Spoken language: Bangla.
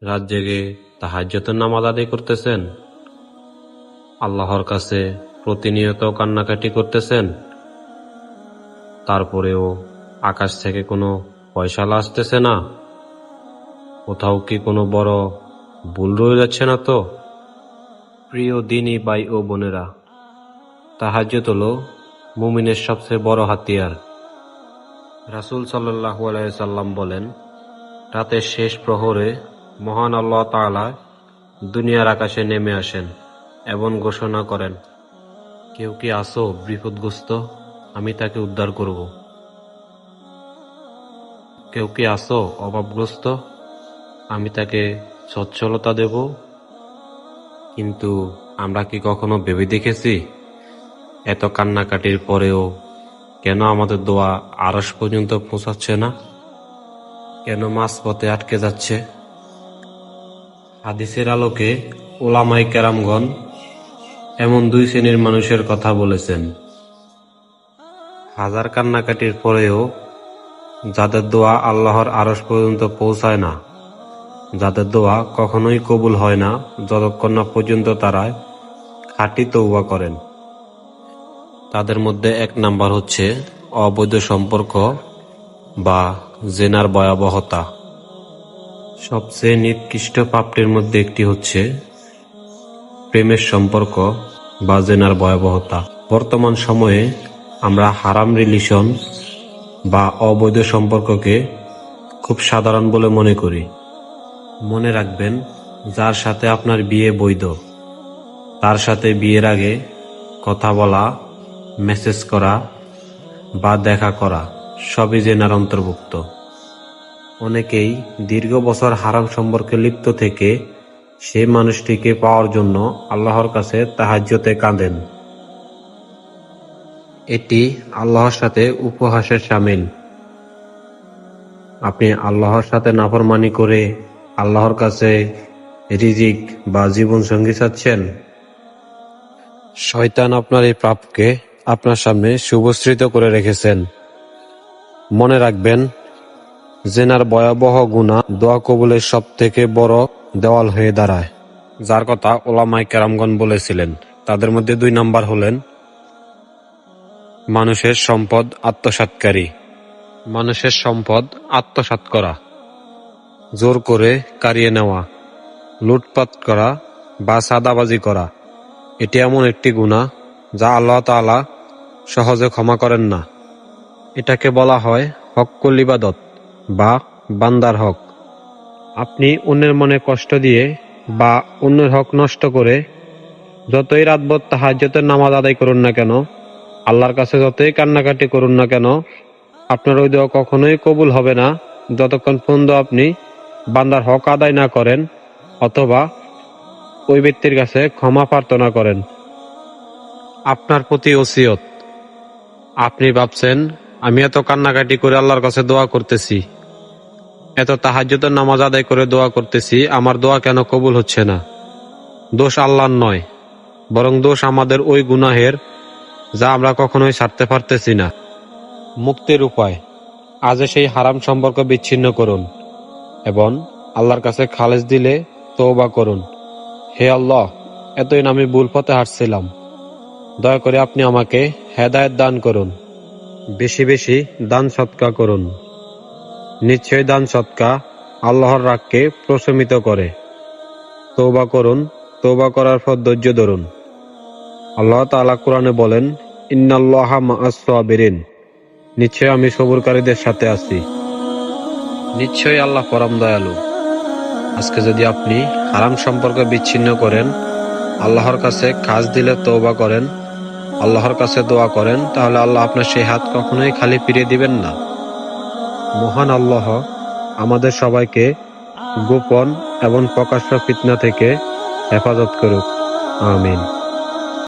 রাত জেগে তাহাজ্জুদের নামাজ আদায় করতেছেন, আল্লাহর কাছে প্রতিনিয়ত কান্নাকাটি করতেছেন, তারপরেও আকাশ থেকে কোনো ফয়সালা আসতেছে না, কোথাও কি কোনো বড় ভুল রয়ে যাচ্ছে না তো? প্রিয় দ্বীনী ভাই ও বোনেরা, তাহাজ্জুদ হলো মুমিনের সবচেয়ে বড় হাতিয়ার। রাসূল সাল্লাল্লাহু আলাইহি সাল্লাম বলেন, রাতের শেষ প্রহরে মহান আল্লাহ তাআলা দুনিয়ার আকাশে নেমে আসেন এবং ঘোষণা করেন, কেউ কি আসো বিপদগ্রস্ত, আমি তাকে উদ্ধার করব। কেউ কি আসো অভাবগ্রস্ত, আমি তাকে সচ্ছলতা দেব। কিন্তু আমরা কি কখনো ভেবে দেখেছি, এত কান্নাকাটির পরেও কেন আমাদের দোয়া আরশ পর্যন্ত পৌঁছাচ্ছে না? কেন মাঝপথে আটকে যাচ্ছে? হাদিসের আলোকে উলামায়ে কেরামগণ এমন দুই শ্রেণীর মানুষের কথা বলেছেন, হাজার কান্নাকাটির পরেও যাদের দোয়া আল্লাহর আরশ পর্যন্ত পৌঁছায় না, যাদের দোয়া কখনোই কবুল হয় না যতক্ষণ না পর্যন্ত তারা খাঁটি তওবা করেন। তাদের মধ্যে এক নাম্বার হচ্ছে অবৈধ সম্পর্ক বা জিনার ভয়াবহতা। সবচেয়ে নিকৃষ্ট পাপটির মধ্যে একটি হচ্ছে প্রেমের সম্পর্ক বা জিনার ভয়াবহতা। বর্তমান সময়ে আমরা হারাম রিলেশন বা অবৈধ সম্পর্ককে খুব সাধারণ বলে মনে করি। মনে রাখবেন, যার সাথে আপনার বিয়ে বৈধ, তার সাথে বিয়ের আগে কথা বলা, মেসেজ করা বা দেখা করা সবই জিনার অন্তর্ভুক্ত। অনেকেই দীর্ঘ বছর হারাম সম্পর্কে লিপ্ত থেকে সেই মানুষটিকে পাওয়ার জন্য আল্লাহর কাছে তাহাজ্জুদে কাঁদেন। এটি আল্লাহর সাথে উপহাসের শামিল। আপনি আল্লাহর সাথে নাফরমানি করে আল্লাহর কাছে রিজিক বা জীবন সঙ্গী চাচ্ছেন। শয়তান আপনার এই পাপকে আপনার সামনে সুবস্ত্রিত করে রেখেছেন। মনে রাখবেন, জিনার ভয়াবহ গুনাহ দোয়া কবুলের সব থেকে বড় দেওয়াল হয়ে দাঁড়ায়, যার কথা উলামায়ে কেরামগণ বলেছিলেন। তাদের মধ্যে 2 নাম্বার হলেন মানুষের সম্পদ আত্মসাৎকারী। মানুষের সম্পদ আত্মসাৎ করা, জোর করে কাড়িয়ে নেওয়া, লুটপাট করা বা চাঁদাবাজি করা, এটি এমন একটি গুনাহ যা আল্লাহ তাআলা সহজে ক্ষমা করেন না। এটাকে বলা হয় হক্কুল ইবাদত বা বান্দার হক। আপনি অন্যের মনে কষ্ট দিয়ে বা অন্যের হক নষ্ট করে যতই রাতভর তাহাজ্জুদের নামাজ আদায় করুন না কেন, আল্লাহর কাছে যতই কান্নাকাটি করুন না কেন, আপনার ওই দোয়া কখনোই কবুল হবে না যতক্ষণ পর্যন্ত আপনি বান্দার হক আদায় না করেন অথবা ওই ব্যক্তির কাছে ক্ষমা প্রার্থনা করেন। আপনার প্রতি ওসিয়ত, আপনি ভাবছেন আমি এত কান্নাকাটি করে আল্লাহর কাছে দোয়া করতেছি, এত তাহাজ্জুদের নামাজ আদায় করে দোয়া করতেছি, আমার দোয়া কেন কবুল হচ্ছে না? দোষ আল্লাহর নয়, বরং দোষ আমাদের ওই গুনাহের যা আমরা কখনোই ছাড়তে পারতেছি না। মুক্তির উপায়, আজ সেই হারাম সম্পর্ক বিচ্ছিন্ন করুন এবং আল্লাহর কাছে খালেস দিলে তওবা করুন। হে আল্লাহ, এতদিন আমি ভুল পথে হাঁটছিলাম, দয়া করে আপনি আমাকে হেদায়েত দান করুন। বেশি বেশি দান সদকা করুন। নিশ্চয় দান সদকা আল্লাহর রাগকে প্রশমিত করে। তওবা করুন, তওবা করার পর ধৈর্য ধরুন। আল্লাহ তাআলা কোরআনে বলেন, ইন্নাল্লাহা মাআস সাবিরিন, নিশ্চয় আমি সবরকারীদের সাথে আছি। নিশ্চয়ই আল্লাহ পরম দয়ালু। আজকে যদি আপনি হারাম সম্পর্ক বিচ্ছিন্ন করেন, আল্লাহর কাছে খাস দিলে তওবা করেন, আল্লাহর কাছে দোয়া করেন, তাহলে আল্লাহ আপনার সেই হাত কখনোই খালি ফিরিয়ে দিবেন না। মহান আল্লাহ আমাদের সবাইকে গোপন এবং প্রকাশ্য ফিতনা থেকে হেফাজত করুক। আমিন।